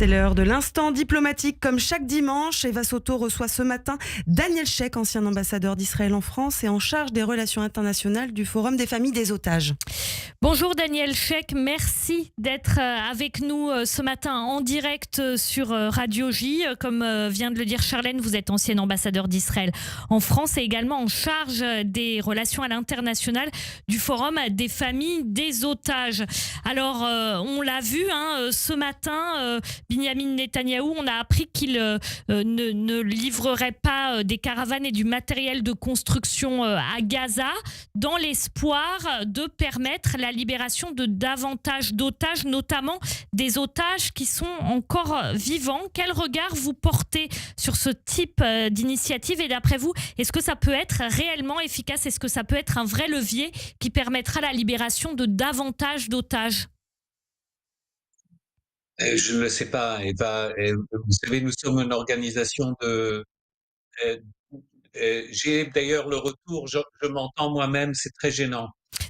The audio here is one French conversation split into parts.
C'est l'heure de l'instant diplomatique. Comme chaque dimanche, Eva Soto reçoit ce matin Daniel Sheikh, ancien ambassadeur d'Israël en France et en charge des relations internationales du Forum des familles des otages. Bonjour Daniel Sheikh, merci d'être avec nous ce matin en direct sur Radio J. Comme vient de le dire Charlène, vous êtes ancien ambassadeur d'Israël en France et également en charge des relations à l'international du Forum des familles des otages. Alors, on l'a vu ce matin, Binyamin Netanyahou, on a appris qu'il ne livrerait pas des caravanes et du matériel de construction à Gaza dans l'espoir de permettre la libération de davantage d'otages, notamment des otages qui sont encore vivants. Quel regard vous portez sur ce type d'initiative et d'après vous, est-ce que ça peut être réellement efficace? Est-ce que ça peut être un vrai levier qui permettra la libération de davantage d'otages? Je ne le sais pas, Eva. Vous savez, nous sommes une organisation de. euh, J'ai d'ailleurs le retour, je m'entends moi-même, c'est très gênant.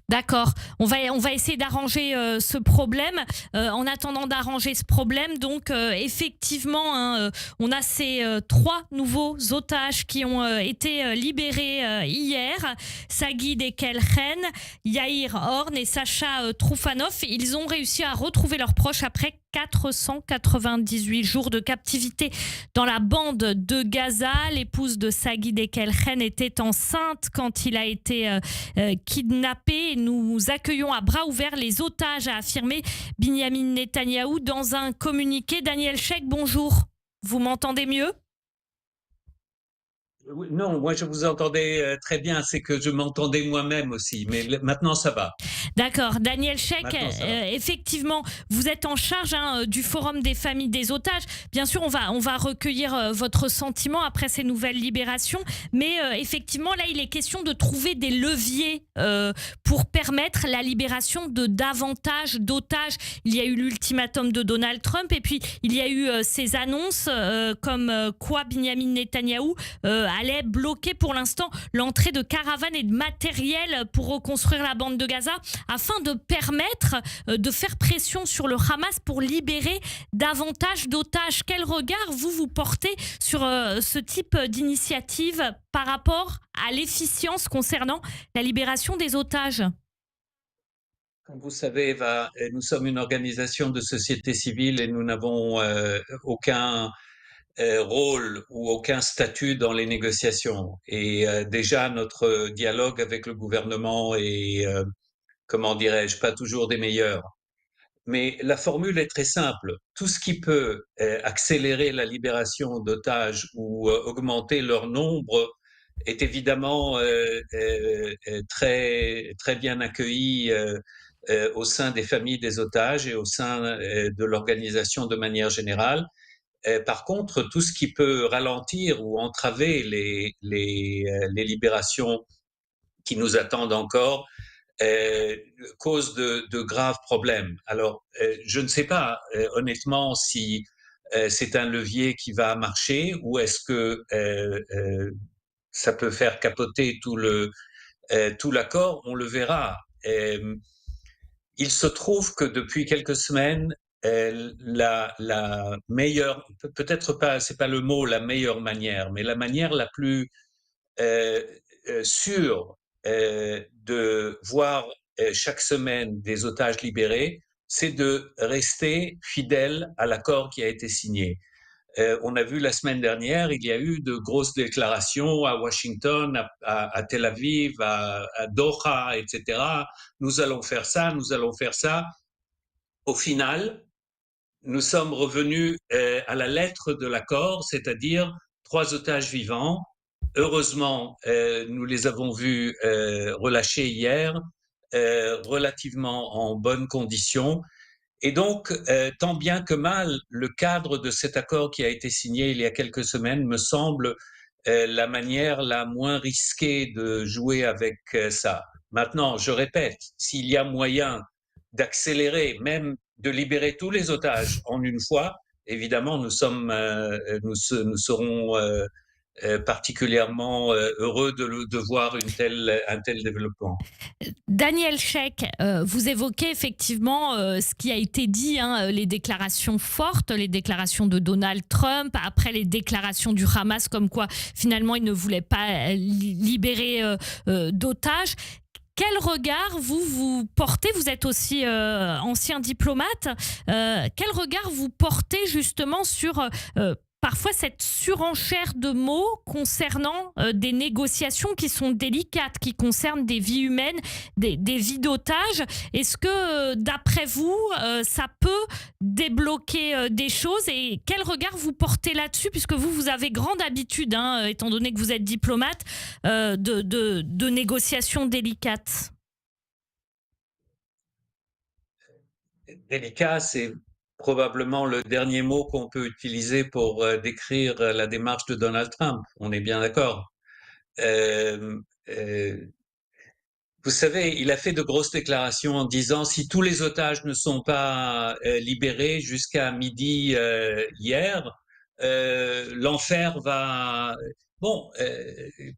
D'accord, on va essayer d'arranger ce problème. En attendant d'arranger ce problème, donc effectivement, on a ces 3 nouveaux otages qui ont été libérés hier. Sagi Dekelchen, Yair Horn et Sacha Troufanov. Ils ont réussi à retrouver leurs proches après 498 jours de captivité dans la bande de Gaza. L'épouse de Sagi Dekelchen était enceinte quand il a été kidnappé. Nous accueillons à bras ouverts les otages, a affirmé Binyamin Netanyahou dans un communiqué. Daniel Sheikh, bonjour. Vous m'entendez mieux? Non, moi je vous entendais très bien, c'est que je m'entendais moi-même aussi, mais maintenant ça va. D'accord. Daniel Sheikh, Maintenant ça va. effectivement, vous êtes en charge du Forum des familles des otages. Bien sûr, on va recueillir votre sentiment après ces nouvelles libérations, mais effectivement, là, il est question de trouver des leviers pour permettre la libération de davantage d'otages. Il y a eu l'ultimatum de Donald Trump et puis il y a eu ces annonces comme quoi Binyamin Netanyahou allait bloquer pour l'instant l'entrée de caravanes et de matériel pour reconstruire la bande de Gaza afin de permettre de faire pression sur le Hamas pour libérer davantage d'otages. Quel regard vous portez sur ce type d'initiative par rapport à l'efficience concernant la libération des otages? Comme vous savez, Eva, nous sommes une organisation de société civile et nous n'avons aucun rôle ou aucun statut dans les négociations. Et déjà, notre dialogue avec le gouvernement est, comment dirais-je, pas toujours des meilleurs. Mais la formule est très simple. Tout ce qui peut accélérer la libération d'otages ou augmenter leur nombre est évidemment très bien accueilli au sein des familles des otages et au sein de l'organisation de manière générale. Par contre, tout ce qui peut ralentir ou entraver les libérations qui nous attendent encore cause de graves problèmes. Alors, je ne sais pas honnêtement si c'est un levier qui va marcher ou est-ce que ça peut faire capoter tout l'accord. On le verra. Il se trouve que depuis quelques semaines, la meilleure, peut-être pas, c'est pas le mot la meilleure manière, mais la manière la plus euh, sûre de voir chaque semaine des otages libérés, c'est de rester fidèle à l'accord qui a été signé. On a vu la semaine dernière, il y a eu de grosses déclarations à Washington, à Tel Aviv, à Doha, etc. Nous allons faire ça, nous allons faire ça. Au final, nous sommes revenus à la lettre de l'accord, c'est-à-dire 3 otages vivants. Heureusement, nous les avons vus relâchés hier, relativement en bonnes conditions. Et donc, tant bien que mal, le cadre de cet accord qui a été signé il y a quelques semaines me semble la manière la moins risquée de jouer avec ça. Maintenant, je répète, s'il y a moyen d'accélérer, même de libérer tous les otages en une fois, évidemment, nous serons particulièrement heureux de voir un tel développement. Daniel Sheikh, vous évoquez effectivement ce qui a été dit, hein, les déclarations fortes, les déclarations de Donald Trump, après les déclarations du Hamas comme quoi finalement il ne voulait pas libérer d'otages. Quel regard vous portez, vous êtes aussi ancien diplomate, quel regard vous portez justement sur parfois cette surenchère de mots concernant des négociations qui sont délicates, qui concernent des vies humaines, des vies d'otages? Est-ce que d'après vous, ça peut débloquer des choses, et quel regard vous portez là-dessus, puisque vous avez grande habitude, hein, étant donné que vous êtes diplomate, de négociations délicates? Délicat, c'est probablement le dernier mot qu'on peut utiliser pour décrire la démarche de Donald Trump. On est bien d'accord. Euh, euh, Vous savez, il a fait de grosses déclarations en disant si tous les otages ne sont pas libérés jusqu'à midi hier, l'enfer va. Bon,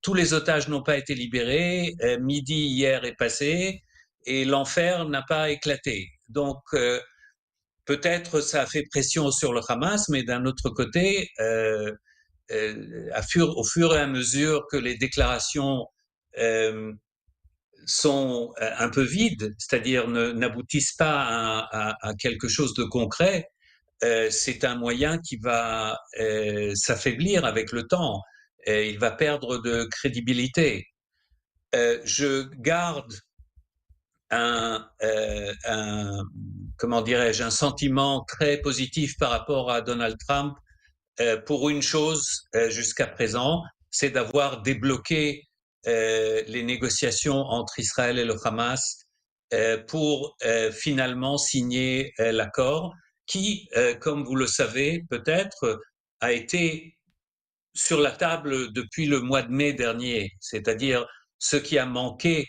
tous les otages n'ont pas été libérés, midi hier est passé et l'enfer n'a pas éclaté. Donc, peut-être ça a fait pression sur le Hamas, mais d'un autre côté, au fur et à mesure que les déclarations euh, sont un peu vides, c'est-à-dire n'aboutissent pas à quelque chose de concret, c'est un moyen qui va s'affaiblir avec le temps. Il va perdre de crédibilité. Je garde un comment dirais-je, un sentiment très positif par rapport à Donald Trump pour une chose jusqu'à présent, c'est d'avoir débloqué les négociations entre Israël et le Hamas pour finalement signer l'accord qui, comme vous le savez peut-être, a été sur la table depuis le mois de mai dernier. C'est-à-dire, ce qui a manqué,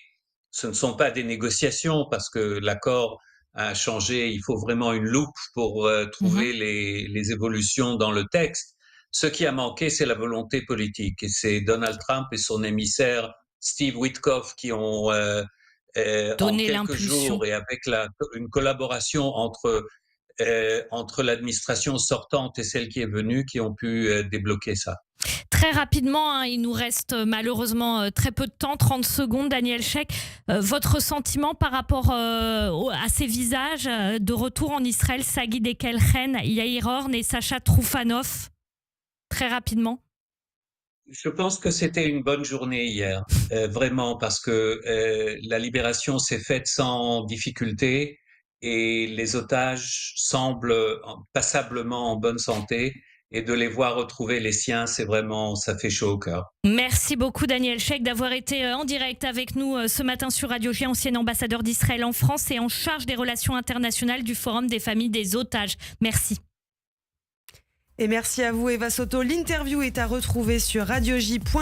ce ne sont pas des négociations parce que l'accord a changé. Il faut vraiment une loupe pour trouver les évolutions dans le texte. Ce qui a manqué, c'est la volonté politique. Et c'est Donald Trump et son émissaire Steve Witkoff qui ont, en Donner quelques l'impulsion. jours et avec une collaboration entre l'administration sortante et celle qui est venue, qui ont pu débloquer ça. Très rapidement, hein, il nous reste malheureusement très peu de temps, 30 secondes, Daniel Sheikh. Votre sentiment par rapport à ces visages de retour en Israël, Sagi Dekelchen, Yair Horn et Sacha Troufanov? Très rapidement. Je pense que c'était une bonne journée hier, vraiment, parce que la libération s'est faite sans difficulté et les otages semblent passablement en bonne santé. Et de les voir retrouver les siens, c'est vraiment, ça fait chaud au cœur. Merci beaucoup Daniel Sheikh d'avoir été en direct avec nous ce matin sur Radio J, ancien ambassadeur d'Israël en France et en charge des relations internationales du Forum des familles des otages. Merci. Et merci à vous Eva Soto. L'interview est à retrouver sur radioj.fr.